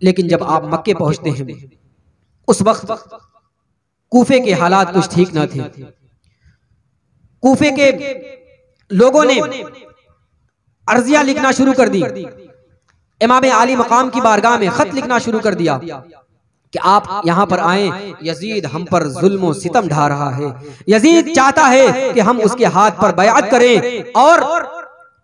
लेकिन जब आप मक्के पहुंचते हैं उस वक्त कूफे के हालात कुछ ठीक न थे। कूफे के लोगों ने अर्जिया लिखना शुरू कर दी, इमाम आली मकाम की बारगाह में खत लिखना शुरू कर दिया कि आप यहाँ पर आए, यजीद हम पर जुल्म और सितम ढा रहा है, यजीद चाहता है कि हम उसके हाथ पर बयात करें और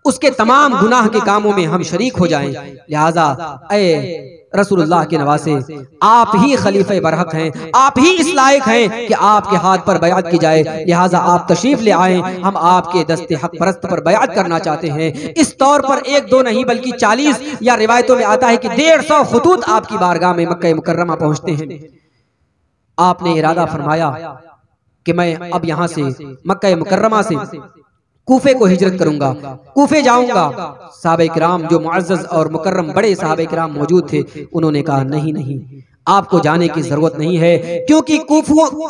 उसके तमाम गुनाह के कामों में हम शरीक हो जाएं। लिहाजा ऐ रसूलुल्लाह के नवासे, आप ही खलीफे बरहक हैं, आप ही इस लायक हैं कि आपके हाथ पर बयात की जाए। लिहाजा आप तशरीफ ले आए, हम आपके दस्ते हक परस्त पर बयात करना चाहते हैं। इस तौर पर एक दो नहीं बल्कि 40 या रिवायतों में आता है कि 150 खुतूत आपकी बारगाह में मक्का मुकर्रमा पहुंचते हैं। आपने इरादा फरमाया कि मैं अब यहाँ से मक्का मुकर्रमा से कूफे को हिजरत करूंगा, कूफे जाऊंगा। सहाबा किराम जो मुअज़्ज़ज़ और मुकर्रम बड़े सहाबा किराम मौजूद थे, उन्होंने कहा नहीं नहीं, आपको जाने की जरूरत नहीं है, क्योंकि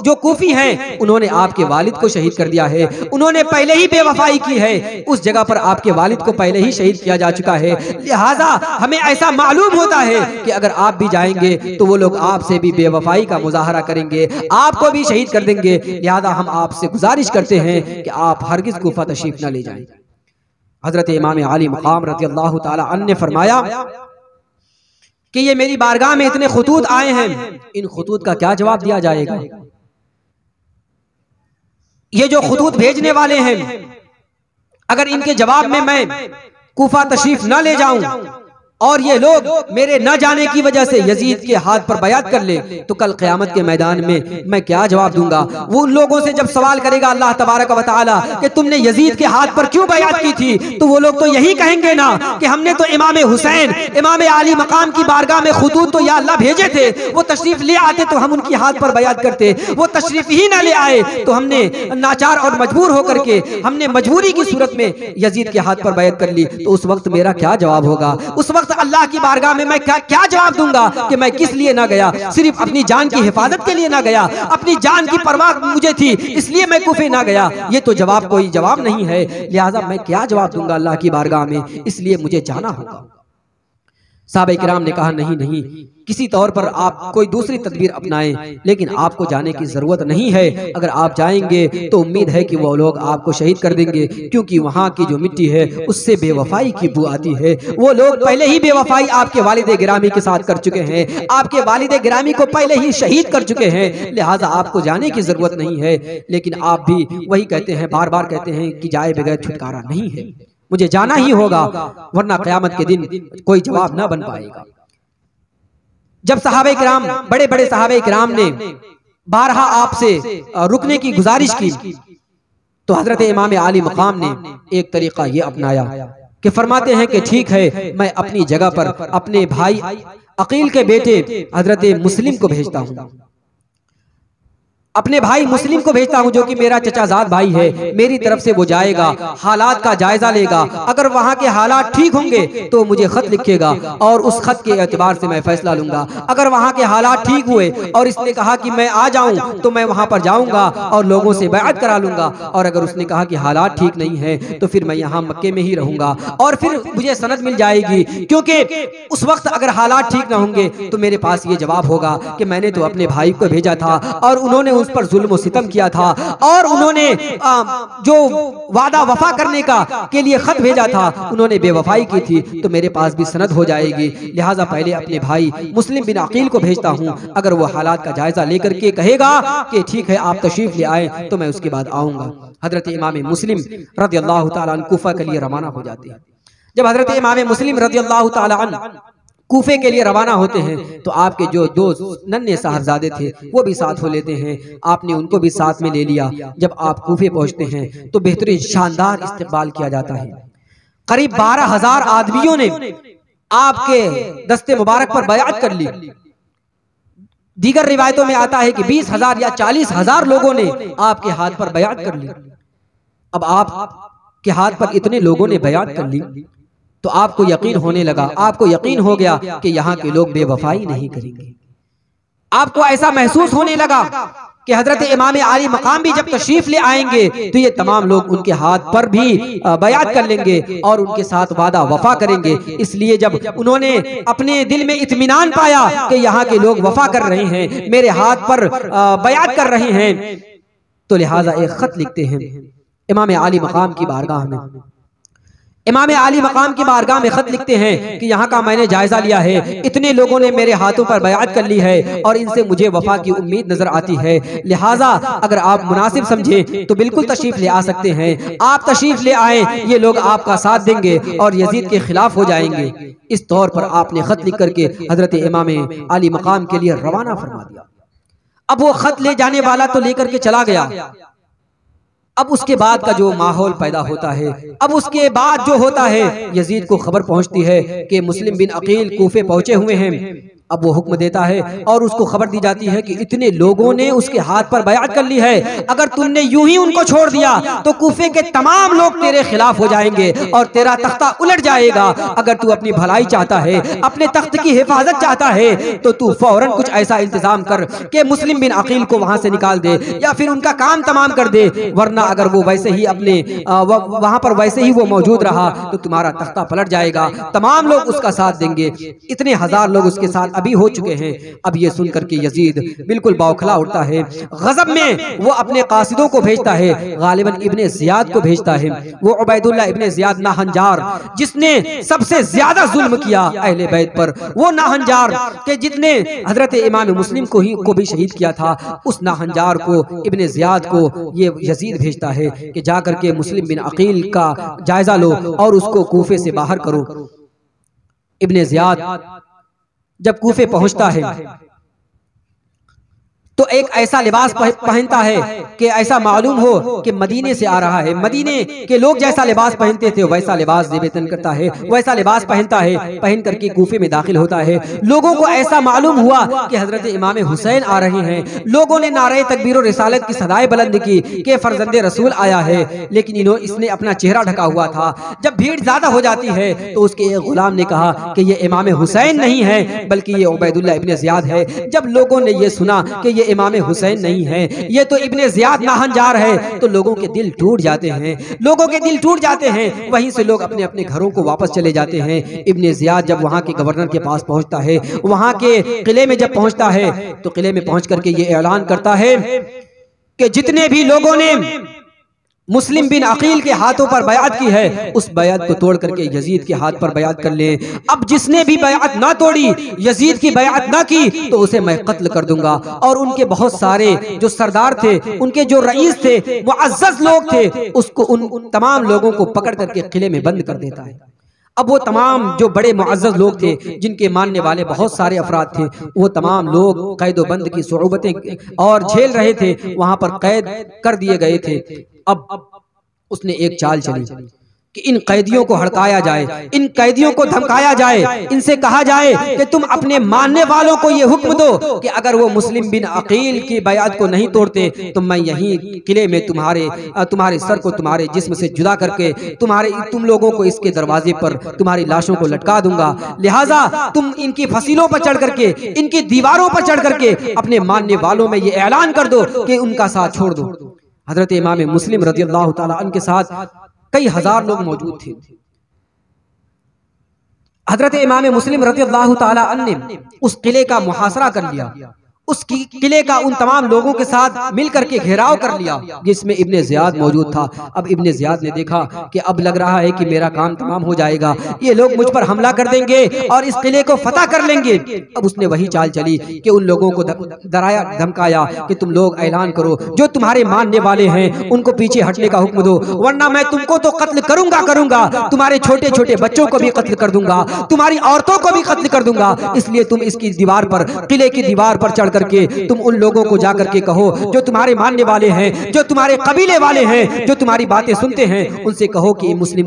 जो कूफी हैं उन्होंने आपके वालिद को शहीद कर दिया है, उन्होंने पहले ही बेवफाई की है, उस जगह पर आपके वालिद को पहले ही शहीद किया जा चुका है। लिहाजा हमें ऐसा मालूम होता है कि अगर आप भी जाएंगे तो वो लोग आपसे भी बेवफाई का मुजाहरा करेंगे, आपको भी शहीद कर देंगे। लिहाजा हम आपसे गुजारिश करते हैं कि आप हरगिज कूफा तशरीफ न ले जाएं। हजरत इमाम आली मकाम रज़ियल्लाहु ताला अन्हु ने फरमाया कि ये मेरी बारगाह में इतने खुतूत आए हैं, इन खुतूत का क्या जवाब दिया जाएगा? ये जो खुतूत भेजने वाले हैं, अगर इनके जवाब में मैं कूफा तशरीफ न ले जाऊं और ये लोग मेरे न जाने की वजह से यजीद के हाथ पर बयात कर ले, तो कल क़यामत के मैदान में मैं क्या जवाब दूंगा? वो उन लोगों से जब सवाल करेगा अल्लाह तबारक व तआला कि तुमने यजीद के हाथ पर क्यों बयात की थी, तो वो लोग तो यही कहेंगे ना कि हमने तो इमाम हुसैन, इमाम आली मकाम की बारगाह में खुतूत तो या अल्लाह भेजे थे, वो तशरीफ ले आते तो हम उनके हाथ पर बयात करते, वो तशरीफ ही ना ले आए तो हमने नाचार और मजबूर होकर के हमने मजबूरी की सूरत में यजीद के हाथ पर बयात कर ली, तो उस वक्त मेरा क्या जवाब होगा? उस वक्त अल्लाह की बारगाह में मैं क्या जवाब दूंगा कि मैं किस लिए ना गया? सिर्फ अपनी जान की हिफाजत के लिए ना गया, अपनी जान की परवाह मुझे थी इसलिए मैं कूफे ना गया। ये तो जवाब कोई जवाब नहीं है। लिहाजा मैं क्या जवाब दूंगा अल्लाह की बारगाह में, इसलिए मुझे जाना होगा। साहबा किराम ने कहा नहीं नहीं, किसी तौर पर आप कोई दूसरी तदबीर अपनाएं, लेकिन आपको जाने की जरूरत नहीं है। अगर आप जाएंगे तो उम्मीद है कि वो लोग आपको शहीद कर देंगे, क्योंकि वहाँ की जो मिट्टी है उससे बेवफाई की बू आती है। वो लोग पहले ही बेवफाई आपके वालिद गिरामी के साथ कर चुके हैं, आपके वालिद गिरामी को पहले ही शहीद कर चुके हैं। लिहाजा आपको जाने की जरूरत नहीं है। लेकिन आप भी वही कहते हैं, बार बार कहते हैं कि जाए बगैर छुटकारा नहीं है, मुझे जाना ही होगा, वरना क़यामत के दिन कोई जवाब ना बन पाएगा। जब सहाबे किराम, बड़े बड़े सहाबे किराम ने बारहा आपसे रुकने की गुजारिश की, तो हजरत इमाम आली मकाम ने एक तरीका ये अपनाया कि फरमाते हैं कि ठीक है, मैं अपनी जगह पर अपने भाई अकील के बेटे हजरत मुस्लिम को भेजता हूँ, अपने भाई मुस्लिम को भेजता हूं, जो कि मेरा चचाजाद भाई है। मेरी तरफ से वो जाएगा, हालात का जायजा लेगा, अगर वहां के हालात ठीक होंगे तो मुझे खत लिखेगा और उस खत के एतबार से मैं फैसला लूंगा। अगर वहां के हालात ठीक हुए और इसने कहा कि मैं आ जाऊं, तो मैं वहां पर जाऊंगा और लोगों से बैअत करा लूंगा, और अगर उसने कहा कि हालात ठीक नहीं है तो फिर मैं यहाँ मक्के में ही रहूंगा और फिर मुझे सनद मिल जाएगी, क्योंकि उस वक्त अगर हालात ठीक ना होंगे तो मेरे पास ये जवाब होगा कि मैंने तो अपने भाई को भेजा था और उन्होंने उस पर जुल्म और सितम किया था, और उन्होंने जो वादा वफा करने का के लिए खत भेजा था उन्होंने बेवफाई की थी, तो मेरे पास भी सनद हो जाएगी। लिहाजा पहले अपने भाई मुस्लिम बिन अकील को भेजता हूं, अगर वो हालात का जायजा लेकर के कहेगा कि ठीक है आप तशरीफ ले आए तो मैं उसके बाद आऊंगा। हजरत इमाम मुस्लिम रज़ियल्लाहु ताला अन्हु कूफा के लिए रवाना हो जाते हैं। जब हजरत इमाम मुस्लिम रज़ियल्लाहु ताला अन्हु कूफे के लिए रवाना होते हैं तो आपके जो दो नन्हे साहबजादे थे वो भी साथ हो लेते हैं, आपने उनको भी साथ में ले लिया। जब आप कूफे पहुंचते हैं तो बेहतरीन शानदार इस्तकबाल किया जाता है। करीब 12,000 आदमियों ने आपके दस्ते मुबारक पर बयात कर ली। दीगर रिवायतों में आता है कि 20,000 या 40,000 लोगों ने आपके हाथ पर बयात कर ली। अब आपके हाथ पर इतने लोगों ने बयात कर ली तो आपको यकीन होने लगा, आपको यकीन हो गया कि यहाँ के लोग बेवफाई नहीं करेंगे। आपको ऐसा महसूस होने लगा कि हजरत इमाम आली मकाम भी जब तशरीफ ले आएंगे तो ये तमाम लोग उनके हाथ पर भी बयात कर लेंगे और उनके साथ वादा वफा करेंगे। इसलिए जब उन्होंने अपने दिल में इत्मीनान पाया कि यहाँ के लोग वफा कर रहे हैं, मेरे हाथ पर बयात कर रहे हैं, तो लिहाजा एक खत लिखते हैं इमाम आली मकाम की बारगाह में। इमाम आली मकाम की बारगाह में खत लिखते हैं कि यहाँ का मैंने जायजा लिया है, इतने लोगों ने मेरे हाथों पर बयात कर ली है और इनसे मुझे वफा की उम्मीद नजर आती है। लिहाजा अगर आप मुनासिब समझें तो बिल्कुल तशरीफ ले आ सकते हैं। आप तशरीफ ले आए, ये लोग आपका साथ देंगे और यजीद के खिलाफ हो जाएंगे। इस तौर पर आपने खत लिख करके हजरत इमाम आली मकाम के लिए रवाना फरमा दिया। अब वो खत ले जाने वाला तो लेकर के चला गया। अब उसके बाद का जो माहौल पैदा होता है, अब उसके बाद जो होता है, यजीद को खबर पहुंचती है कि मुस्लिम बिन अकील कूफे पहुंचे हुए हैं। अब वो हुक्म देता है और उसको खबर दी जाती है कि इतने लोगों ने उसके हाथ पर बयात कर ली है, अगर तुमने यूं ही उनको छोड़ दिया तो कूफे के तमाम लोग तेरे खिलाफ हो जाएंगे और तेरा तख्ता उलट जाएगा। अगर तू अपनी भलाई चाहता है, अपने तख्त की हिफाजत चाहता है, तो तू फौरन कुछ ऐसा इंतजाम कर कि मुस्लिम बिन अकील को वहां से निकाल दे या फिर उनका काम तमाम कर दे, वरना अगर वो वैसे ही अपने वहां पर वैसे ही वो मौजूद रहा तो तुम्हारा तख्ता पलट जाएगा। तमाम लोग उसका साथ देंगे। इतने हजार लोग उसके साथ अभी हो चुके हैं। अब ये सुनकर के यजीद बिल्कुल बौखला उठता है। गजब में वो अपने कासिदों को भेजता है, गालिबन इब्ने जियाद को भेजता है। वो उबैदुल्ला इब्ने जियाद नाहंजार, जिसने सबसे ज्यादा जुल्म किया अहले बैत पर, वो नाहंजार के जितने हजरत इमाम मुस्लिम को भी शहीद किया था, उस नाहंजार को, इब्ने जियाद को ये यजीद भेजता है कि जाकर के मुस्लिम बिन अकील का जायजा लो और उसको कूफे से बाहर करो। इब्ने जियाद जब कूफे पहुंचता है तो एक ऐसा लिबास पहनता है कि ऐसा मालूम हो कि मदीने से आ रहा है। मदीने के लोग जैसा लिबास पहनते थे वैसा लिबास ज़ेबतन करता है, वैसा लिबास पहनता है, पहन करके कूफे में दाखिल होता है। लोगों को ऐसा मालूम हुआ कि हजरत इमाम हुसैन आ रहे हैं। लोगों ने नारे तकबीर और रिसालत की सदाएं बुलंद की कि फरजंदे रसूल आया है, लेकिन इसने अपना चेहरा ढका हुआ था। जब भीड़ ज्यादा हो जाती है तो उसके एक गुलाम ने कहा कि ये इमाम हुसैन नहीं है बल्कि ये उबैदुल्ला इब्ने जियाद है। जब लोगों ने ये सुना कि ये इमाम हुसैन नहीं है, ये तो इब्ने जियाद नाहंजार है, तो लोगों के दिल टूट जाते हैं। लोगों के दिल टूट जाते हैं। वहीं से लोग अपने अपने घरों को वापस चले जाते हैं। इब्ने जियाद जब वहां के गवर्नर के पास पहुंचता है, वहां के किले में जब पहुंचता है तो किले में पहुंच करके ये ऐलान करता है कि जितने भी लोगों ने मुस्लिम बिन अकील के हाथों पर बयात की है, उस बयात को तोड़ करके यजीद के हाथ पर बयात कर ले। अब जिसने भी बयात ना तोड़ी, यजीद की बयात ना की, तो उसे मैं कत्ल कर दूंगा। और उनके बहुत सारे जो सरदार थे, उनके जो रईस थे, मुअज़्ज़ज़ लोग थे, उसको उन तमाम लोगों को पकड़ करके किले में बंद कर देता है। अब वो तमाम जो बड़े मुअज़्ज़ज़ लोग थे, जिनके मानने वाले बहुत सारे अफराद थे, वो तमाम लोग कैद बंद की सुऊबतें और झेल रहे थे, वहां पर कैद कर दिए गए थे। अब उसने एक चाल चली कि इन कैदियों को हड़काया जाए, इन कैदियों को धमकाया जाए, इनसे कहा जाए कि तुम अपने मानने वालों को ये हुक्म दो कि अगर वो मुस्लिम बिन अकील की बयात को नहीं तोड़ते तो मैं यहीं किले में तुम्हारे सर को तुम्हारे जिस्म से जुदा करके तुम लोगों को इसके दरवाजे पर तुम्हारी लाशों को लटका दूंगा। लिहाजा तुम इनकी फसीलों पर चढ़ करके, इनकी दीवारों पर चढ़ करके अपने मानने वालों में ये ऐलान कर दो कि उनका साथ छोड़ दो। हजरत इमाम मुस्लिम रज़ियल्लाहु ताला अन्हु के साथ कई हजार लोग मौजूद थे। हजरत इमाम मुस्लिम रज़ियल्लाहु ताला अन्हु ने उस किले का मुहासरा कर लिया, उस किले का उन तमाम लोगों के साथ मिलकर के घेराव कर लिया जिसमें इब्ने जियाद मौजूद था। अब इब्ने जियाद ने देखा कि अब लग रहा है कि मेरा काम तमाम हो जाएगा, ये लोग मुझ पर हमला कर देंगे और इस किले को फतह कर लेंगे। अब उसने वही चाल चली कि उन लोगों को डराया, धमकाया कि तुम लोग ऐलान करो, जो तुम्हारे मानने वाले हैं उनको पीछे हटने का हुक्म दो, वरना मैं तुमको तो कत्ल करूंगा, तुम्हारे छोटे छोटे बच्चों को भी कत्ल कर दूंगा, तुम्हारी औरतों को भी कत्ल कर दूंगा। इसलिए तुम इसकी दीवार पर, किले की दीवार पर चढ़ करके तुम उन लोगों को जाकर के कहो जो तुम्हारे मानने वाले हैं, जो तुम्हारे कबीले वाले हैं, जो तुम्हारी बातें सुनते हैं, उनसे कहो कि मुस्लिम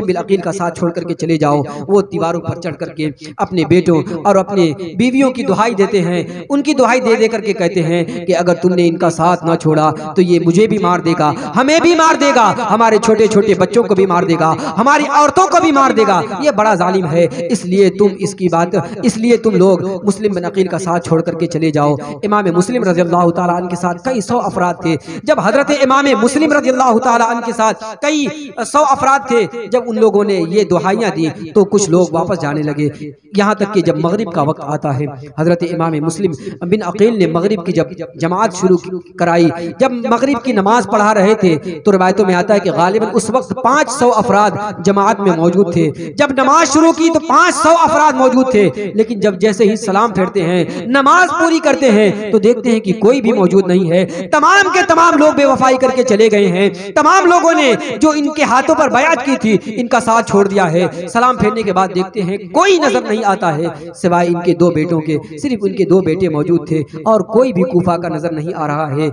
बिन अकील का साथ छोड़ करके चले जाओ। वो दीवारों पर चढ़ करके अपने बेटों और अपने बीवियों की दुहाई देते हैं, उनकी दुहाई दे करके कहते हैं कि अगर तुमने इनका साथ ना छोड़ा तो ये मुझे भी मार देगा, हमें भी मार देगा, हमारे छोटे छोटे बच्चों को भी मार देगा, हमारी औरतों को भी मार देगा, ये बड़ा जालिम है। इसलिए तुम लोग मुस्लिम बिन अकील का साथ छोड़ करके चले जाओ। इमाम मुस्लिम रज़ियल्लाहु ताला अन्हु के साथ कई 100 अफराद थे। जब हजरत इमाम मुस्लिम रज़ियल्लाहु ताला अन्हु के साथ कई 100 अफराद थे, जब उन लोगों ने ये दुहाइयाँ दी तो कुछ लोग वापस जाने लगे। यहाँ तक कि जब मगरिब का वक्त आता है, हजरत इमाम मुस्लिम बिन अकील ने मगरिब की जब जमात शुरू कराई, जब मगरिब की नमाज पढ़ा रहे थे तो रिवायतों में आता है कि गालिबन उस वक्त 500 अफराद जमात में मौजूद थे। जब नमाज शुरू की तो 500 अफराद मौजूद थे, लेकिन जब जैसे ही सलाम फेरते हैं, नमाज पूरी करते हैं, तो देखते हैं कि कोई भी मौजूद नहीं है। तमाम के तमाम लोग बेवफाई करके चले गए हैं। तमाम लोगों ने जो इनके हाथों पर बयात की थी, इनका साथ छोड़ दिया है। सलाम फेरने के बाद देखते हैं कोई नजर नहीं आता है सिवाय इनके 2 बेटों के। सिर्फ उनके 2 बेटे मौजूद थे और कोई भी कूफा का नजर नहीं आ रहा है।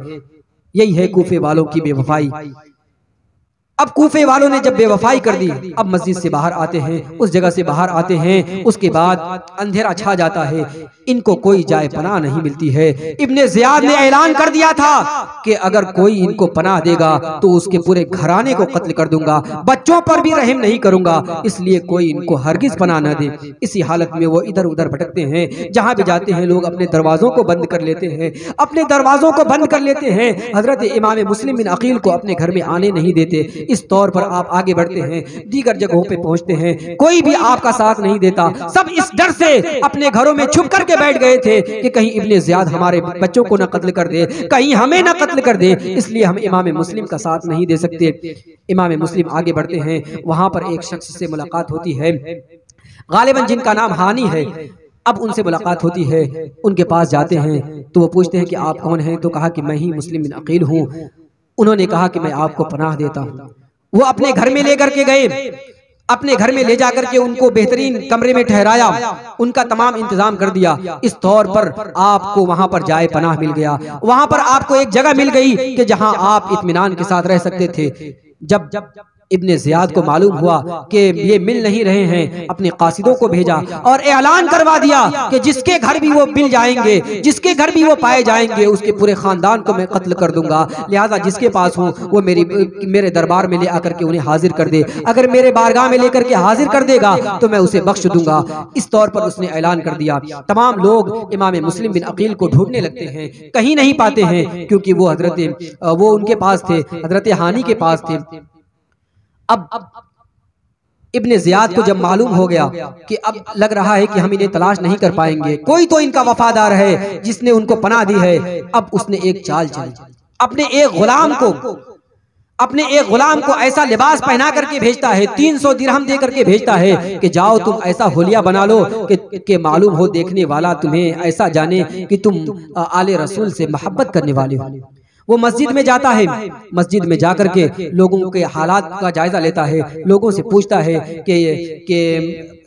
यही है कूफे वालों की बेवफाई। अब कूफे वालों ने जब बेवफाई कर दी, अब मस्जिद से बाहर आते हैं, उस जगह से बाहर आते हैं, उसके बाद अंधेरा छा जाता है, इनको कोई जाए पनाह नहीं मिलती है। इब्ने ज़ियाद ने ऐलान कर दिया था कि अगर कोई इनको पनाह देगा तो उसके पूरे घराने को कत्ल कर दूंगा, बच्चों पर भी रहम नहीं करूंगा, इसलिए कोई इनको हरगिज पनाह न दे। इसी हालत में वो इधर उधर भटकते हैं। जहां भी जाते हैं लोग अपने दरवाजों को बंद कर लेते हैं, अपने दरवाजों को बंद कर लेते हैं। हजरत इमाम मुस्लिम बिन अकील को अपने घर में आने नहीं देते। इस तौर पर आप आगे बढ़ते हैं, दीगर जगहों पे पहुंचते हैं, कोई भी आपका साथ नहीं देता। सब इस डर से अपने घरों में छुप करके बैठ गए थे कि कहीं इब्ने ज़ियाद हमारे बच्चों को न कत्ल कर दे, कहीं हमें न कत्ल कर दे, इसलिए हम इमाम मुस्लिम का साथ नहीं दे सकते। इमाम मुस्लिम आगे बढ़ते हैं, वहां पर एक शख्स से मुलाकात होती है, गालिबन जिनका नाम हानी है। अब उनसे मुलाकात होती है, उनके पास जाते हैं तो वो पूछते हैं कि आप कौन हैं? तो कहा कि मैं ही मुस्लिम बिन अकील हूँ। उन्होंने कहा कि मैं आपको पनाह देता हूँ। वो अपने घर में लेकर के गए, अपने घर में ले जाकर के उनको बेहतरीन कमरे में ठहराया, उनका तमाम इंतजाम कर दिया। इस तौर पर आपको वहां पर जाए पनाह मिल गया, वहां पर आपको एक जगह मिल गई कि जहां आप इत्मीनान के साथ रह सकते थे। जब इब्ने ज़ियाद को मालूम हुआ कि ये मिल नहीं रहे हैं, अपने कासिदों को भेजा और ऐलान करवा दिया कि जिसके घर भी वो मिल जाएंगे, जिसके घर भी वो पाए जाएंगे, उसके पूरे खानदान को मैं कत्ल कर दूंगा। लिहाजा जिसके पास हूँ वो मेरे दरबार में ले आकर के उन्हें हाजिर कर दे। अगर मेरे बारगाह में लेकर के हाजिर कर देगा तो मैं उसे बख्श दूंगा। इस तौर पर उसने ऐलान कर दिया। तमाम लोग इमाम मुस्लिम बिन अकील को ढूंढने लगते हैं, कहीं नहीं पाते हैं, क्योंकि वो उनके पास थे, हजरत हानी के पास थे। अब इब्ने ज़ियाद को जब मालूम हो गया कि अब लग रहा है कि हम इन्हें तलाश नहीं कर पाएंगे, कोई तो इनका वफादार है जिसने उनको पनाह दी है। अब उसने एक चाल चली, अपने एक गुलाम को ऐसा लिबास पहना करके भेजता है, 300 दिरहम दे करके भेजता है कि जाओ तुम ऐसा होलिया बना लो कि मालूम हो देखने वाला तुम्हें ऐसा जाने कि तुम आले रसूल से मोहब्बत करने वाले हो। वो मस्जिद में जाता है, मस्जिद में जाकर के लोगों के हालात का जायजा लेता है, लोगों से पूछता है कि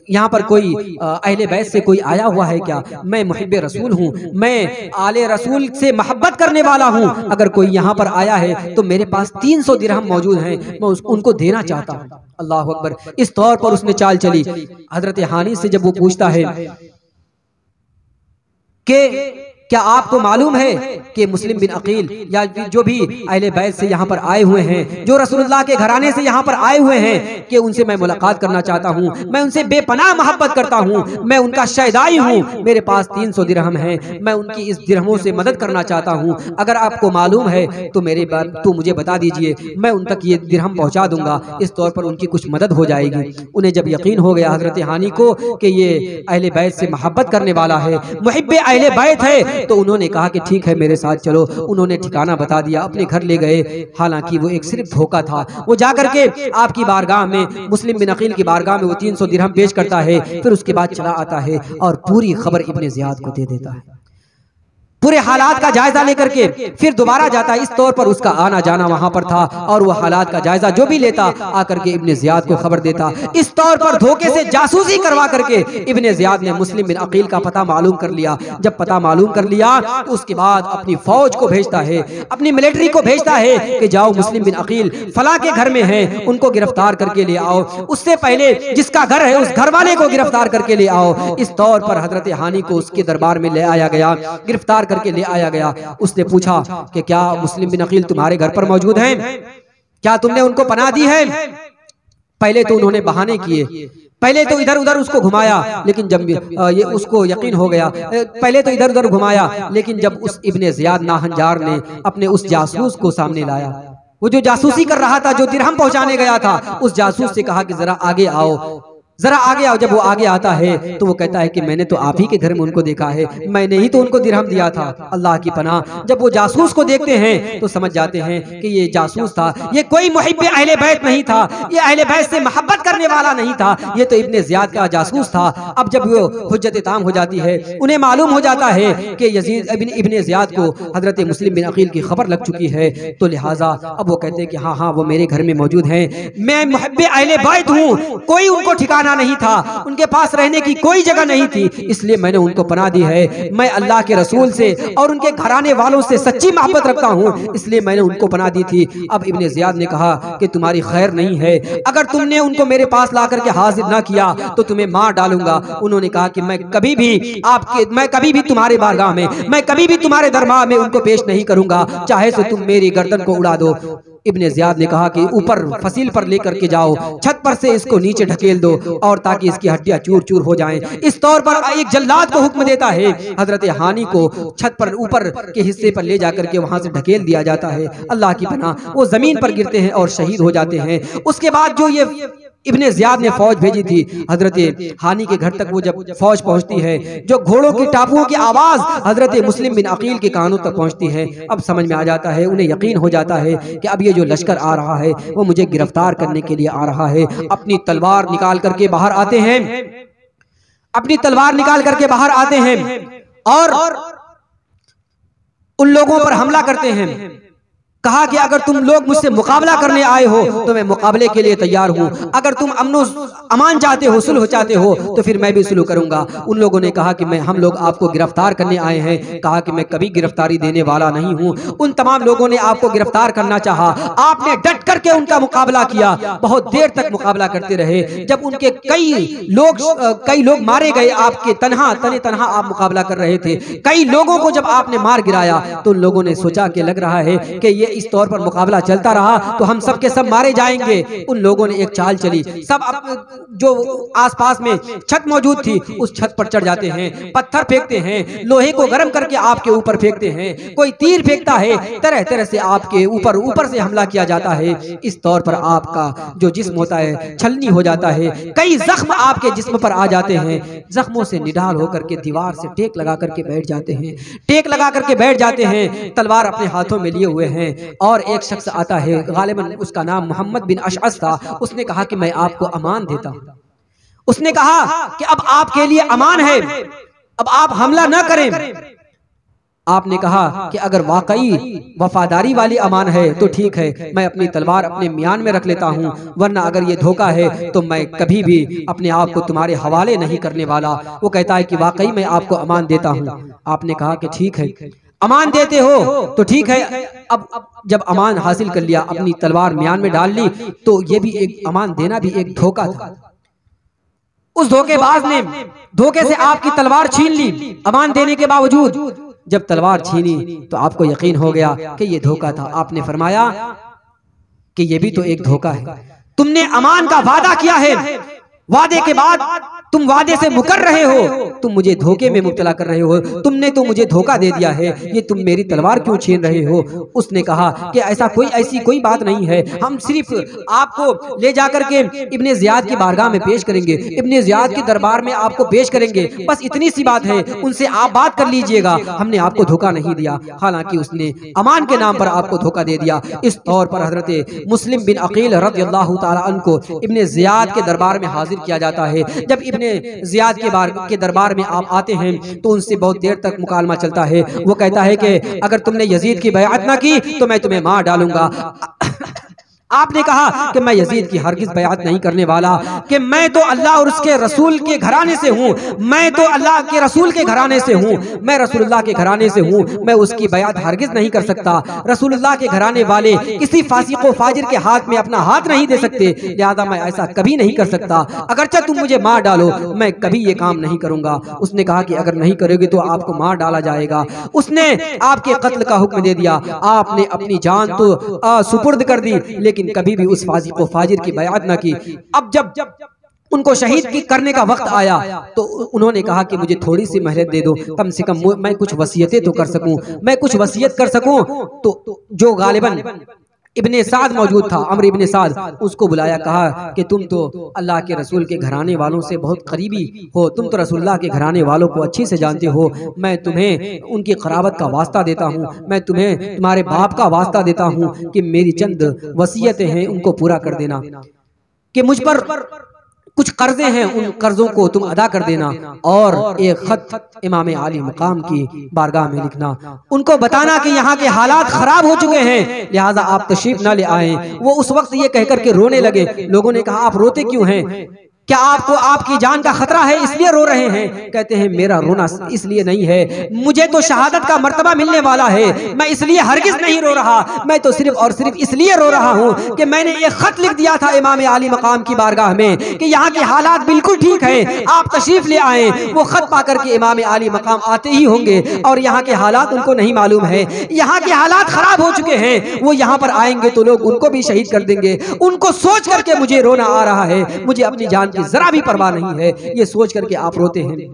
यहाँ पर कोई अहले बैत से कोई आया हुआ है क्या? मैं मुहिब्बे रसूल हूँ, मैं आले रसूल से मोहब्बत करने वाला हूँ। अगर कोई यहाँ पर आया है तो मेरे पास 300 दिरहम मौजूद हैं, मैं उनको देना चाहता हूँ। अल्लाह अकबर। इस तौर पर उसने चाल चली। हजरत हानी से जब वो पूछता है कि क्या आपको मालूम है कि मुस्लिम बिन अकील या जो भी अहले बैत से यहाँ पर आए हुए हैं, जो रसूलुल्लाह के घराने से यहाँ पर आए हुए हैं, कि उनसे मैं मुलाकात करना चाहता हूँ, मैं उनसे बेपनाह मोहब्बत करता हूँ, मैं उनका शहदाई हूँ, मेरे पास 300 दिरहम है, मैं उनकी इस दिरहमों से मदद करना चाहता हूँ। अगर आपको मालूम है तो मुझे बता दीजिए, मैं उन तक ये दिरहम पहुँचा दूंगा। इस तौर पर उनकी कुछ मदद हो जाएगी। उन्हें जब यकीन हो गया हजरत हानी को कि ये अहले बैत से मोहब्बत करने वाला है, मुहिब्बे अहले बैत है, तो उन्होंने कहा कि ठीक है मेरे साथ चलो। उन्होंने ठिकाना बता दिया, अपने घर ले गए। हालांकि वो एक सिर्फ धोखा था। वो जाकर के आपकी बारगाह में, मुस्लिम बिन अकील की बारगाह में वो 300 दिरहम पेश करता है, फिर उसके बाद चला आता है और पूरी खबर इब्ने ज़ियाद को दे देता है, पूरे हालात का जायजा लेकर के फिर दोबारा जाता है। इस तौर पर उसका आना जाना वहां पर था और वो हालात का जायजा जो भी लेता आकर के इब्ने ज़ियाद को खबर देता। इस तौर पर धोखे से जासूसी करवा करके इब्ने ज़ियाद ने मुस्लिम बिन अकील का पता मालूम कर लिया। जब पता मालूम कर लिया तो उसके बाद अपनी फौज को भेजता है, अपनी मिलिट्री को भेजता है कि जाओ मुस्लिम बिन अकील फला के घर में हैं, उनको गिरफ्तार करके ले आओ। उससे पहले जिसका घर है उस घर वाले को गिरफ्तार करके ले आओ। इस तौर पर हजरत हानी को उसके दरबार में ले आया गया, गिरफ्तार करके ले आया गया। उसने पूछा कि क्या मुस्लिम बिन अकील तुम्हारे घर पर मौजूद हैं? क्या तुमने उनको पनाह दी है? पहले तो उन्होंने बहाने किए, पहले तो इधर उधर उसको घुमाया, लेकिन जब ये उसको यकीन हो गया, पहले तो इधर उधर घुमाया, लेकिन जब उस इब्ने ज़ियाद नाहंजार ने अपने उस जासूस को सामने लाया, वो जो जासूसी कर रहा था, जो दिरहम पहुंचाने गया था, उस जासूस से कहा कि जरा आगे आओ, जरा आगे आओ। जब वो आगे आता है तो वो कहता है कि मैंने तो आप ही के घर में उनको देखा है, मैंने ही तो उनको दिरहम दिया था। अल्लाह की पनाह, जब वो जासूस को देखते हैं तो समझ जाते हैं कि ये जासूस था, ये कोई मुहिब्बे अहले बैत नहीं था, ये अहले बैत से मोहब्बत करने वाला नहीं था, ये तो इब्ने ज़ियाद का जासूस था। अब जब वो हुज्जत ताम हो जाती है, उन्हें मालूम हो जाता है कि यजीद इब्ने ज़ियाद को हजरत मुस्लिम बिन अकील की खबर लग चुकी है, तो लिहाजा अब वो कहते हैं कि हाँ हाँ वो मेरे घर में मौजूद हैं, मैं मुहिब्बे अहले बैत हूँ, कोई उनको ठिकाना नहीं था, उनके पास रहने की कोई जगह नहीं थी, इसलिए मैंने उनको पनाह दी है। मैं अल्लाह के रसूल से और उनके घराने वालों से सच्ची मोहब्बत रखता हूँ, इसलिए मैंने उनको पनाह दी थी। अब इब्ने ज़ियाद ने कहा कि तुम्हारी खैर नहीं है, अगर तुमने उनको मेरे पास ला करके हाजिर ना किया तो तुम्हें मार डालूंगा। उन्होंने कहा कि मैं कभी भी तुम्हारे बारगाह में, मैं कभी भी तुम्हारे दरबार में उनको पेश नहीं करूंगा, चाहे तो तुम मेरी गर्दन को उड़ा दो। इब्ने ज़ियाद ने कहा कि ऊपर फसील पर लेकर के जाओ, छत पर से इसको नीचे ढकेल दो और ताकि इसकी हड्डियां चूर चूर हो जाएं। इस तौर पर एक जल्लाद को हुक्म देता है, हजरत हानी को छत पर ऊपर के हिस्से पर ले जाकर के वहां से ढकेल दिया जाता है। अल्लाह की पनाह, वो जमीन पर गिरते हैं और शहीद हो जाते हैं। उसके बाद जो ये इब्ने ज़ियाद ने फौज भेजी थी हजरत हानी के घर तक, वो जब फौज पहुंचती है, जो घोड़ों की टापुओं की आवाज हजरत मुस्लिम बिन अकील के कानों तक पहुंचती है, अब समझ में आ जाता है, उन्हें यकीन हो जाता है कि अब ये जो लश्कर आ रहा है वो मुझे गिरफ्तार करने के लिए आ रहा है। अपनी तलवार निकाल करके बाहर आते हैं, अपनी तलवार निकाल करके बाहर आते हैं और उन लोगों पर हमला करते हैं। कहा कि अगर तुम लोग मुझसे मुकाबला करने आए हो तो मैं मुकाबले के लिए तैयार हूं, अगर तुम अमनो अमान चाहते हो, सुलह चाहते हो, तो फिर मैं भी सुलह करूंगा। उन लोगों ने कहा कि हम लोग आपको गिरफ्तार करने आए हैं। कहा कि मैं कभी गिरफ्तारी देने वाला नहीं हूं। उन तमाम लोगों ने आपको गिरफ्तार करना चाहा, आपने डट करके उनका मुकाबला किया, बहुत देर तक मुकाबला करते रहे। जब उनके कई लोग मारे गए, आपके तन्हा आप मुकाबला कर रहे थे, कई लोगों को जब आपने मार गिराया तो उन लोगों ने सोचा कि लग रहा है कि ये इस तौर पर मुकाबला चलता रहा तो हम सब के सब मारे जाएंगे। उन लोगों ने एक चाल चली, सब जो आसपास में छत मौजूद थी उस छत पर चढ़ जाते हैं, पत्थर फेंकते हैं, लोहे को गर्म करके आपके ऊपर फेंकते हैं, कोई तीर फेंकता है, तरह तरह से आपके ऊपर से हमला किया जाता है। इस तौर पर आपका जो जिस्म होता है छलनी हो जाता है, कई जख्म आपके जिस्म पर आ जाते हैं, जख्मों से निढाल होकर के दीवार से टेक लगा करके बैठ जाते हैं, तलवार अपने हाथों में लिए हुए हैं। और एक शख्स आता है, गालिबन उसका नाम मोहम्मद बिन अशअस था, उसने कहा कि मैं आपको अमान देता हूं। उसने कहा कि अब आपके लिए अमान है, अब आप हमला न करें। आपने कहा कि अगर वाकई वफादारी वाली अमान है तो ठीक है, मैं अपनी तलवार अपने म्यान में रख लेता हूं, वरना अगर ये धोखा है तो मैं कभी भी अपने आप को तुम्हारे हवाले नहीं करने वाला। वो कहता है कि वाकई मैं आपको अमान देता हूं। आपने कहा कि ठीक है, अमान देते हो तो ठीक है। अब जब अमान हासिल कर लिया, अपनी तलवार म्यान में डाल ली, तो ये भी एक अमान देना भी एक धोखा था। उस धोखेबाज ने धोखे से आपकी तलवार छीन ली, अमान देने के बावजूद। जब तलवार छीनी तो आपको यकीन हो गया कि ये धोखा था। आपने फरमाया कि ये भी तो एक धोखा है, तुमने अमान का वादा किया है, वादे के बाद तुम वादे से मुकर रहे हो, तुम मुझे धोखे में मुब्तला कर रहे हो, तुमने तो मुझे धोखा दे दिया है, ये तुम मेरी तलवार क्यों छीन रहे हो। उसने कहा कि ऐसी कोई बात नहीं है, हम सिर्फ आपको ले जाकर के इब्ने ज़ियाद की बारगाह में पेश करेंगे, इब्ने ज़ियाद के दरबार में आपको पेश करेंगे, बस इतनी सी बात है, उनसे आप बात कर लीजिएगा, हमने आपको धोखा नहीं दिया। हालांकि उसने अमान के नाम पर आपको धोखा दे दिया। इस तौर पर हजरत मुस्लिम बिन अकील रज़ियल्लाहु ताला अन्हु को इब्ने ज़ियाद के दरबार में हाजिर किया जाता है। जब इब्ने ज़ियाद के दरबार में आप आते हैं तो उनसे बहुत देर तक मुकालमा चलता है। वो कहता है कि अगर तुमने यजीद की बैअत ना की तो मैं तुम्हें मार डालूंगा। आपने कहा कि मैं यजीद की हरगिज़ बैअत नहीं करने वाला, कि मैं तो अल्लाह और उसके रसूल के घराने से हूँ, मैं तो अल्लाह के रसूल के घराने से हूँ, मैं रसूलुल्लाह के घराने से हूँ, मैं उसकी बैअत हरगिज़ नहीं कर सकता। रसूलुल्लाह के घराने वाले किसी फासिक व फाजिर के हाथ में अपना हाथ नहीं दे सकते, लिहाजा मैं ऐसा कभी नहीं कर सकता। अगरचे तुम मुझे मार डालो, मैं कभी ये काम नहीं करूंगा। उसने कहा कि अगर नहीं करोगे तो आपको मार डाला जाएगा। उसने आपके कत्ल का हुक्म दे दिया। आपने अपनी जान तो सुपुर्द कर दी, लेकिन कभी भी उस फासिक व फाजिर की बैअत न की। अब जब उनको शहीद करने का वक्त आया तो उन्होंने कहा कि मुझे थोड़ी सी मेहनत दे दो, कम से कम मैं कुछ वसीयतें तो कर सकूं, मैं कुछ वसीयत कर सकूं। तो जो गालिबन इब्ने साद मौजूद था, अमर इब्ने साद, उसको बुलाया, कहा कि तुम तो अल्लाह के रसूल के घराने वालों से बहुत करीबी हो, तुम तो रसूलुल्लाह के घराने वालों को अच्छे से जानते हो, मैं तुम्हें उनकी क़राबत का वास्ता देता हूँ, मैं तुम्हें तुम्हारे बाप का वास्ता देता हूँ कि मेरी चंद वसीयतें हैं उनको पूरा कर देना, कि मुझ पर कुछ कर्जे हैं, उन कर्जों को तुम अदा कर देना, और एक खत इमाम आली मकाम की बारगाह में लिखना, उनको बताना कि यहाँ के हालात खराब हो चुके हैं, लिहाजा आप तशरीफ ना ले आए। वो उस वक्त ये कहकर के रोने लगे। लोगों ने कहा आप रोते क्यों हैं, क्या आपको आपकी जान का खतरा है इसलिए रो रहे हैं? कहते हैं मेरा रोना इसलिए नहीं है, मुझे तो शहादत का मर्तबा मिलने वाला है, मैं इसलिए हरगिज नहीं रो रहा, मैं तो सिर्फ और सिर्फ इसलिए रो रहा हूँ कि मैंने एक खत लिख दिया था इमाम आली मकाम की बारगाह में कि यहाँ के हालात बिल्कुल ठीक है, आप तशरीफ ले आए। वो खत पाकर के इमाम आली मकाम आते ही होंगे और यहाँ के हालात उनको नहीं मालूम है, यहाँ के हालात खराब हो चुके हैं, वो यहाँ पर आएंगे तो लोग उनको भी शहीद कर देंगे। उनको सोच करके मुझे रोना आ रहा है, मुझे अपनी जान की जरा भी परवाह नहीं है, ये सोच करके आप रोते हैं।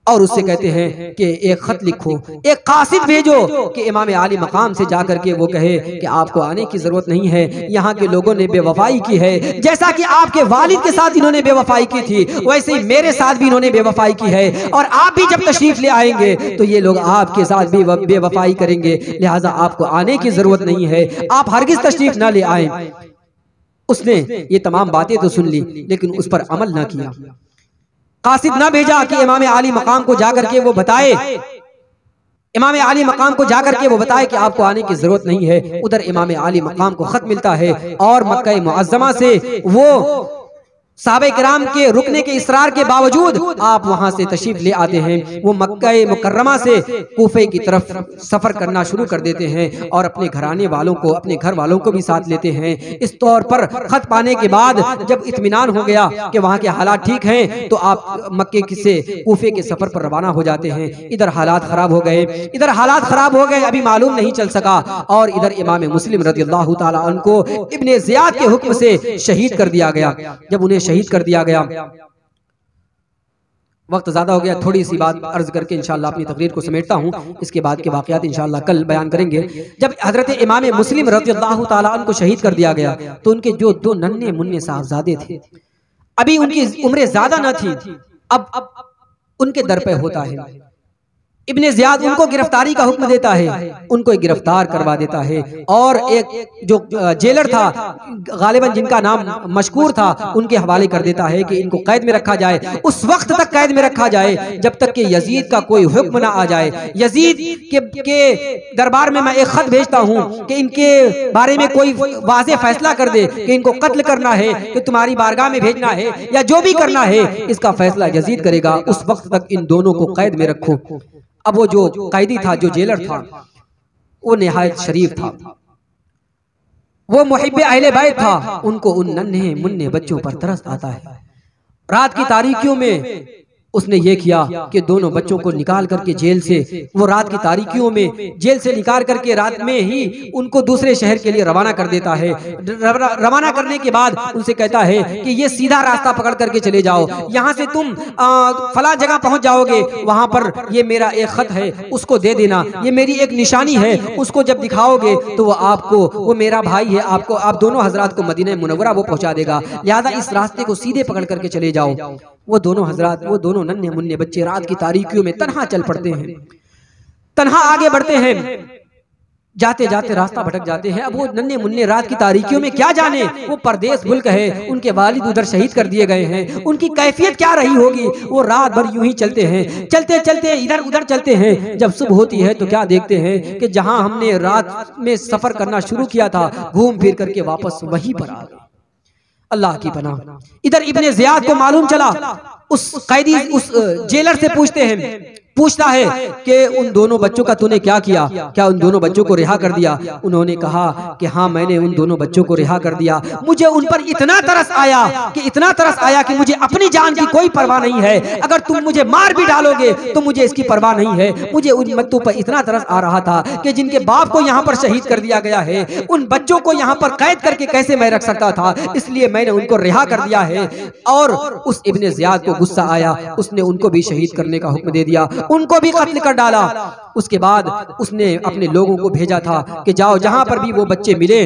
और उससे कहते हैं कि एक खत लिखो, एक कासिद भेजो कि इमाम आली मकाम से जाकर के वो कहे कि आपको आने की जरूरत नहीं है, यहाँ के लोगों ने बेवफाई की है, जैसा कि आपके वालिद के साथ इन्होंने बेवफाई की थी वैसे ही मेरे साथ भी इन्होंने बेवफाई की है, और आप भी जब तशरीफ ले आएंगे तो ये लोग आपके साथ भी बेवफाई करेंगे, लिहाजा आपको आने की जरूरत नहीं है, आप हरगिज तशरीफ ना ले आए। उसने ये तमाम बातें तो सुन ली लेकिन उस पर अमल ना किया। कासिद ना भेजा कि इमाम आली मकाम को जाकर के वो बताए, इमाम आली मकाम को जाकर के वो बताए कि आपको आने की जरूरत नहीं है। उधर इमाम आली मकाम को खत मिलता है और मक्का मुअज्जमा से वो साहबे किराम के रुकने के इसरार के बावजूद आप वहां से तशरीफ ले आते हैं। वो मक्का मुकर्रमा से कूफे की तरफ सफर करना शुरू कर देते हैं और अपने घराने वालों को, अपने घर वालों को भी साथ लेते हैं। इस तौर पर खत पाने के बाद जब इत्मीनान हो गया कि वहां के हालात ठीक हैं तो आप मक्के से कूफे के सफर पर रवाना हो जाते हैं। इधर हालात खराब हो गए, इधर हालात खराब हो गए, अभी मालूम नहीं चल सका, और इधर इमाम मुस्लिम रज़ियल्लाहु ताला अन्हु को इब्ने ज़ियाद के हुक्म से शहीद कर दिया गया। जब उन्हें शहीद कर दिया गया, वक्त ज्यादा हो गया, थोड़ी सी बात अर्ज करके इंशाअल्लाह अपनी तकरीर को समेटता हूं। इसके बाद के वाकयात इंशाअल्लाह कल बयान करेंगे। जब हजरत इमाम मुस्लिम रज़ियल्लाहु ताला अन्हु को शहीद कर दिया गया तो उनके जो दो नन्हे मुन्ने साहबजादे थे, अभी उनकी उम्र ज्यादा न थी, अब उनके दर पे होता है इब्ने ज़ियाद, उनको गिरफ्तारी का हुक्म देता है, उनको गिरफ्तार करवा देता है, और एक जो जेलर था गालिबन जिनका नाम मशकूर था उनके हवाले कर देता है कि इनको कैद में रखा जाए, उस वक्त तक कैद में रखा जाए जब तक कि यजीद का कोई हुक्म ना आ जाए। यजीद के दरबार में मैं एक खत भेजता हूँ कि इनके बारे में कोई वाज़ेह फैसला कर दे कि इनको कत्ल करना है कि तुम्हारी बारगाह में भेजना है या जो भी करना है, इसका फैसला यजीद करेगा, उस वक्त तक इन दोनों को कैद में रखो। अब वो जो कैदी था, जो जेलर था, वो निहायत शरीफ था, वो मुहिब्बे अहले बैत था, उनको उन नन्हे मुन्ने बच्चों पर तरस आता है। रात की तारीकियों में उसने ये किया कि दोनों बच्चों को निकाल करके जेल से, वो रात की तारीकियों में जेल से निकाल करके रात में ही उनको दूसरे शहर के लिए रवाना कर देता है। रवाना करने के बाद उनसे कहता है कि ये सीधा रास्ता पकड़ करके चले जाओ, यहाँ से तुम फला जगह पहुंच जाओगे, वहां पर ये मेरा एक खत है उसको दे देना, ये मेरी एक निशानी है, उसको जब दिखाओगे तो वो आपको, वो मेरा भाई है, आपको, आप दोनों हजरात को मदीना मुनव्वरा वो पहुंचा देगा, लिहाजा इस रास्ते को सीधे पकड़ करके चले जाओ। वो दोनों हजरात, वो दोनों नन्हे मुन्ने बच्चे रात की तारीकियों में तन्हा चल पड़ते हैं, तन्हा आगे बढ़ते हैं, जाते जाते रास्ता भटक जाते हैं। अब वो नन्हे मुन्ने रात की तारीकियों में क्या जाने, वो परदेश मुल्क है, उनके वालिद उधर शहीद कर दिए गए हैं, उनकी कैफियत क्या रही होगी। वो रात भर यूं ही चलते हैं, चलते चलते इधर उधर चलते हैं। जब सुबह होती है तो क्या देखते हैं कि जहां हमने रात में सफर करना शुरू किया था, घूम फिर करके वापस वहीं पर आ गए। अल्लाह की पनाह। इधर इब्ने ज़ियाद को मालूम चला, उस कैदी, उस जेलर से पूछते हैं, पूछता है कि उन दोनों बच्चों का तूने क्या किया, क्या उन दोनों बच्चों को रिहा कर दिया? उन्होंने कहा कि हाँ, मैंने उन दोनों बच्चों को रिहा कर दिया। मुझे उन पर इतना तरस आया कि मुझे अपनी जान की कोई परवाह नहीं है। अगर तुम मुझे मार भी डालोगे तो मुझे इसकी परवाह नहीं है। मुझे उन बच्चों पर इतना तरस आ रहा था कि जिनके बाप को यहाँ पर शहीद कर दिया गया है, उन बच्चों को यहाँ पर कैद करके कैसे मैं रख सकता था, इसलिए मैंने उनको रिहा कर दिया है। और उस इब्ने ज़ियाद को गुस्सा आया, उसने उनको भी शहीद करने का हुक्म दे दिया, उनको भी कत्ल कर डाला। उसके बाद उसने अपने लोगों को भेजा था कि जाओ, जहां पर भी वो बच्चे मिले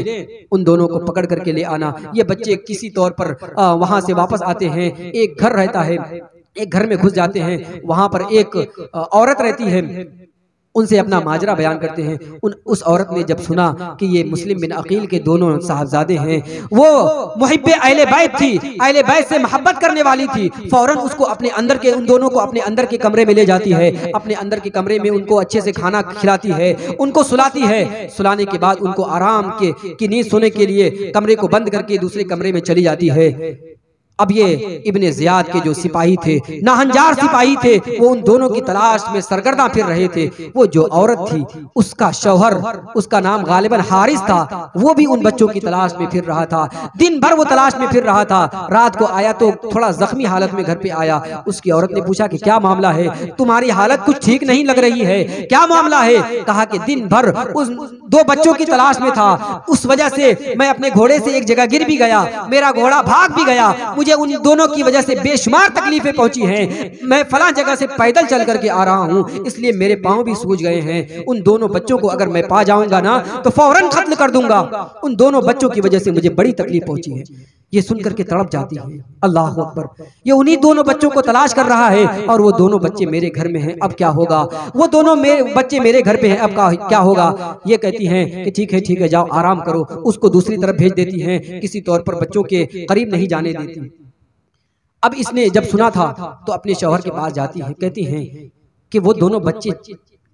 उन दोनों को पकड़ करके ले आना। ये बच्चे किसी तौर पर वहां से वापस आते हैं, एक घर रहता है, एक घर में घुस जाते हैं, वहां पर एक औरत रहती है, उनसे अपना माजरा बयान करते हैं। उस औरत ने जब सुना कि ये मुस्लिम बिन अकील के दोनों साहबजादे हैं, वो मुहिब्बे अहले बैत थी, अहले बैत से मोहब्बत करने वाली थी, फौरन उसको अपने अंदर के, उन दोनों को अपने अंदर के कमरे में ले जाती है। अपने अंदर के कमरे में उनको अच्छे से खाना खिलाती है, उनको सुलाती है। सुलाने के बाद उनको आराम की नींद सोने के लिए कमरे को बंद करके दूसरे कमरे में चली जाती है। अब ये इब्ने ज़ियाद के जो सिपाही थे, नाहंजार सिपाही थे, वो उन दोनों की तलाश में सरगर्दा फिर रहे थे। वो जो औरत थी, उसका शौहर, उसका नाम गालिबन हारिस था, वो भी उन बच्चों की तलाश में फिर रहा था। दिन भर वो तलाश में फिर रहा था। रात को आया तो थोड़ा जख्मी हालत में घर पे आया। उसकी औरत ने पूछा कि क्या मामला है, तुम्हारी हालत कुछ ठीक नहीं लग रही है, क्या मामला है? कहा कि दिन भर उस दो बच्चों की तलाश में था, उस वजह से मैं अपने घोड़े से एक जगह गिर भी गया, मेरा घोड़ा भाग भी गया, मुझे उन दोनों की वजह से बेशुमार तकलीफें पहुंची हैं। मैं फला जगह से पैदल चल करके आ रहा हूं, इसलिए मेरे पांव भी सूज गए हैं। उन दोनों बच्चों को अगर मैं पा जाऊंगा ना तो फौरन कत्ल कर दूंगा। उन दोनों बच्चों की वजह से मुझे बड़ी तकलीफ पहुंची है। ये सुनकर के तड़प जाती है। अल्लाह अकबर, ये उन्हीं दोनों बच्चों को तलाश कर रहा है और वो दोनों बच्चे मेरे घर में हैं, अब क्या होगा? वो दोनों बच्चे मेरे घर पे हैं, अब क्या होगा? ये कहती हैं कि ठीक है, जाओ आराम करो। उसको दूसरी तरफ भेज देती हैं, किसी तौर पर बच्चों के करीब नहीं जाने देती। अब इसने जब सुना था तो अपने शौहर के पास जाती है, कहती हैं कि वो दोनों बच्चे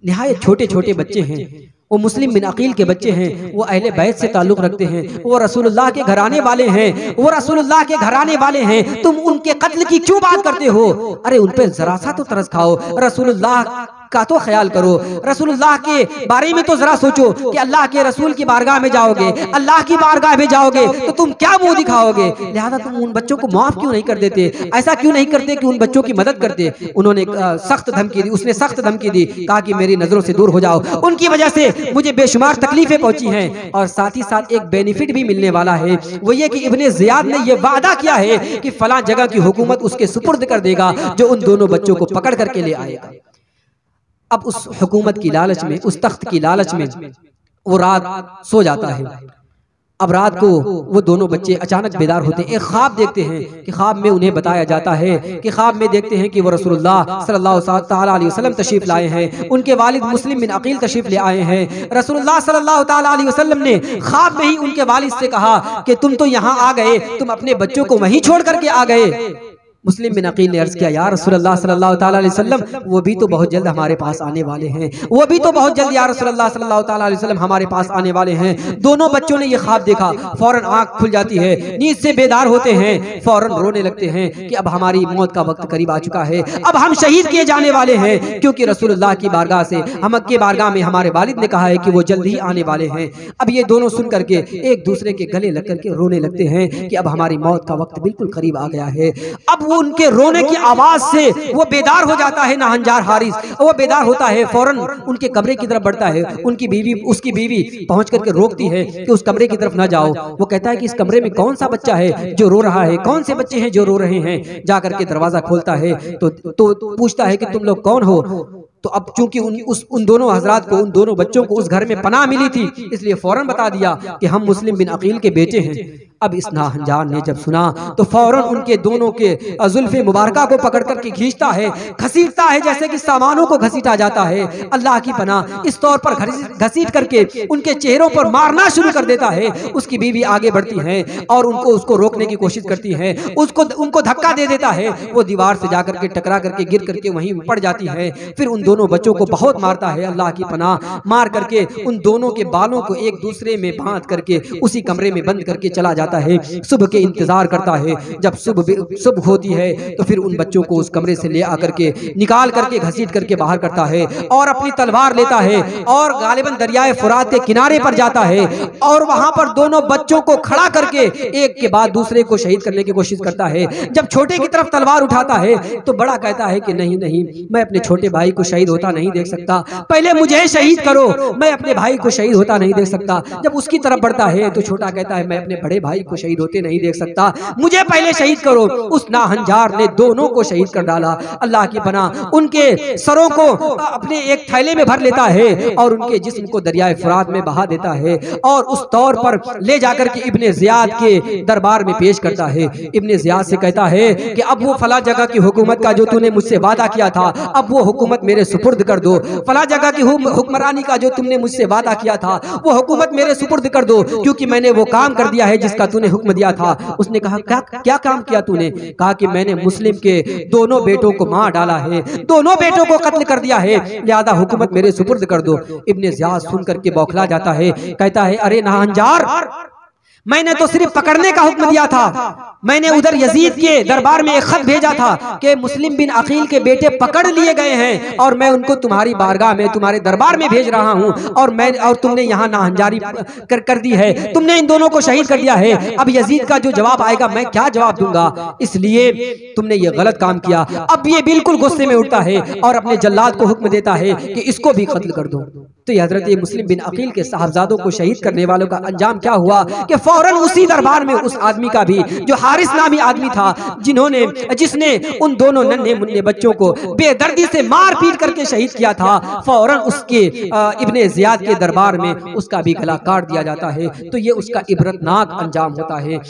निहायत छोटे छोटे बच्चे हैं, वो मुस्लिम बिन अकील के बच्चे हैं, वो अहले बैत से ताल्लुक रखते हैं, वो रसूलुल्लाह के घराने वाले हैं, वो रसूलुल्लाह के घराने वाले हैं, तुम उनके कत्ल की क्यों बात करते हो? अरे उन पे जरा सा तो तरस खाओ, रसूलुल्लाह का तो ख्याल करो, रसूलुल्लाह के बारे में तो जरा सोचो कि अल्लाह के रसूल की बारगाह में जाओगे, अल्लाह की बारगाह में जाओगे तो तुम क्या मुंह दिखाओगे? लिहाजा तुम उन बच्चों को माफ क्यों नहीं कर देते? ऐसा क्यों नहीं करते कि उन बच्चों की मदद करते? उन्होंने सख्त धमकी दी, उसने सख्त धमकी दी, कहा कि मेरी नजरों से दूर हो जाओ, उनकी वजह से मुझे बेशुमार तकलीफें पहुंची हैं। और साथ ही साथ एक बेनिफिट भी मिलने वाला है, वो ये कि इब्ने ज़ियाद ने यह वादा किया है कि फलां जगह की हुकूमत उसके सुपुर्द कर देगा जो उन दोनों बच्चों को पकड़ करके ले आएगा। अब उस हुकूमत की लालच में, उस तख्त की लालच में वो रात सो जाता है। अब रात को वो दोनों बच्चे अचानक बेदार होते हैं, एक ख्वाब देखते हैं कि ख्वाब में उन्हें बताया जाता है कि ख्वाब में देखते हैं कि वो रसूलुल्लाह सल्लल्लाहु ताला अलैहि वसल्लम तशरीफ लाए हैं, उनके वालिद मुस्लिम बिन अकील तशरीफ ले आए हैं। रसूलुल्लाह सल्लल्लाहु ताला अलैहि वसल्लम ने ख्वाब में ही उनके वालिद से कहा कि तुम तो यहाँ आ गए, तुम अपने बच्चों को वहीं छोड़ करके आ गए। मुस्लिम बिन अकील ने अर्ज किया, या रसूलुल्लाह सल्लल्लाहु ताला अलैहि वसल्लम, वो भी तो बहुत जल्द हमारे पास आने वाले हैं, वो भी तो बहुत जल्द या रसूलुल्लाह सल्लल्लाहु ताला अलैहि वसल्लम हमारे पास आने वाले हैं। दोनों बच्चों ने ये ख्वाब देखा, फौरन आंख खुल जाती है, नींद से बेदार होते हैं, फौरन रोने लगते हैं कि अब हमारी मौत का वक्त करीब आ चुका है, अब हम शहीद किए जाने वाले हैं, क्योंकि रसूलुल्लाह की बारगाह से, हम के बारगाह में हमारे वालिद ने कहा है कि वो जल्द ही आने वाले हैं। अब ये दोनों सुन करके एक दूसरे के गले लग करके रोने लगते हैं कि अब हमारी मौत का वक्त बिल्कुल करीब आ गया है। अब वो उनके रोने की आवाज से वो बेदार हो जाता है नाहंजार हारिस, वो बेदार होता है, फौरन उनके कमरे की तरफ बढ़ता है। उनकी बीवी, उसकी बीवी पहुंच करके रोकती है कि उस कमरे की तरफ ना जाओ। वो कहता है कि इस कमरे में कौन सा बच्चा है जो रो रहा है, कौन से बच्चे हैं जो रो रहे हैं? जा करके दरवाजा खोलता है तो पूछता है कि तुम लोग कौन हो? तो अब चूंकि उन दोनों हजरात को, उन दोनों बच्चों को उस घर में पनाह मिली थी, इसलिए फौरन बता दिया कि हम मुस्लिम बिन अकील के बेटे हैं। अब इस नाहंजार ने जब सुना तो फौरन उनके दोनों के जुल्फे मुबारका को पकड़ करके खींचता है, घसीटता है, जैसे कि सामानों को घसीटा जाता है। अल्लाह की पनाह, इस तौर पर घसीट करके उनके चेहरों पर मारना शुरू कर देता है। उसकी बीवी आगे बढ़ती है और उसको रोकने की कोशिश करती है, उनको धक्का दे देता है। वो दीवार से जाकर के टकरा करके गिर करके वहीं पड़ जाती है। फिर उन दोनों बच्चों को बहुत मारता है, अल्लाह की पनाह, मार करके उन दोनों के बालों को एक दूसरे में बांध करके उसी कमरे में बंद करके चला जाता है। सुबह के इंतजार करता है, जब सुबह होती है तो फिर उन बच्चों को उस कमरे से ले आकर के निकाल करके घसीट करके बाहर करता है और अपनी तलवार लेता है और गालिबन दरियाए फुरात के किनारे पर जाता है और वहां पर दोनों बच्चों को खड़ा करके एक के बाद दूसरे को शहीद करने की कोशिश करता है। जब छोटे की तरफ तलवार उठाता है तो बड़ा कहता है कि नहीं नहीं, मैं अपने छोटे भाई को शहीद होता नहीं देख सकता, पहले मुझे शहीद करो, मैं अपने भाई को शहीद होता नहीं देख सकता। जब उसकी तरफ बढ़ता है तो छोटा कहता है मैं अपने बड़े भाई को शहीद होते नहीं देख सकता, मुझे पहले शहीद करो। उस नाहंजार ने दोनों को शहीद कर डाला। अल्लाह की पनाह, उनके सरों को अपने एक थैले में भर लेता है और उनके जिस्म को दरियाए फुरात में बहा देता है और उस तौर पर ले जाकर के इब्ने ज़ियाद के दरबार में पेश करता है। इब्ने ज़ियाद से कहता है कि अब वो फला जगह की हुकूमत का जो तूने मुझसे वादा किया था, अब वो हुकूमत मेरे सुपुर्द कर दो। फला जगह की हुक्मरानी का जो तुमने मुझसे वादा किया था वो हुकूमत मेरे सुपुर्द कर दो, क्योंकि मैंने वो काम कर दिया है जिसका तूने हुक्म दिया था। उसने कहा क्या काम किया तूने? कहा कि मैंने मुस्लिम के दोनों बेटों को मार डाला है, दोनों बेटों को कत्ल कर दिया है, लिहाजा हुकूमत मेरे सुपुर्द कर दो। इब्ने ज़ियाद सुन करके बौखला जाता है, कहता है अरे नाहंजार, मैंने तो सिर्फ पकड़ने का हुक्म दिया था, मैंने उधर यजीद के दरबार में एक खत भेजा था कि मुस्लिम बिन अकील के बेटे पकड़ लिए गए हैं और मैं उनको तुम्हारी बारगाह में तुम्हारे दरबार में भेज रहा हूं और तुमने यहाँ नाहंजारी कर दी है, तुमने इन दोनों को शहीद कर दिया है। अब यजीद का जो जवाब आएगा मैं क्या जवाब दूंगा, इसलिए तुमने ये गलत काम किया। अब ये बिल्कुल गुस्से में उठता है और अपने जल्लाद को हुक्म देता है कि इसको भी कत्ल कर दो। तो ये हजरत मुस्लिम बिन अकील के साहबजादों को शहीद करने वालों का अंजाम क्या हुआ कि फौरन उसी दरबार में उस आदमी का भी, जो हारिस नामी आदमी था, जिसने उन दोनों नन्हे मुन्ने बच्चों को बेदर्दी से मार पीट करके शहीद किया था, फौरन उसके इब्ने ज़ियाद के दरबार में उसका भी गला काट दिया जाता है। तो ये उसका इबरतनाक अंजाम होता है।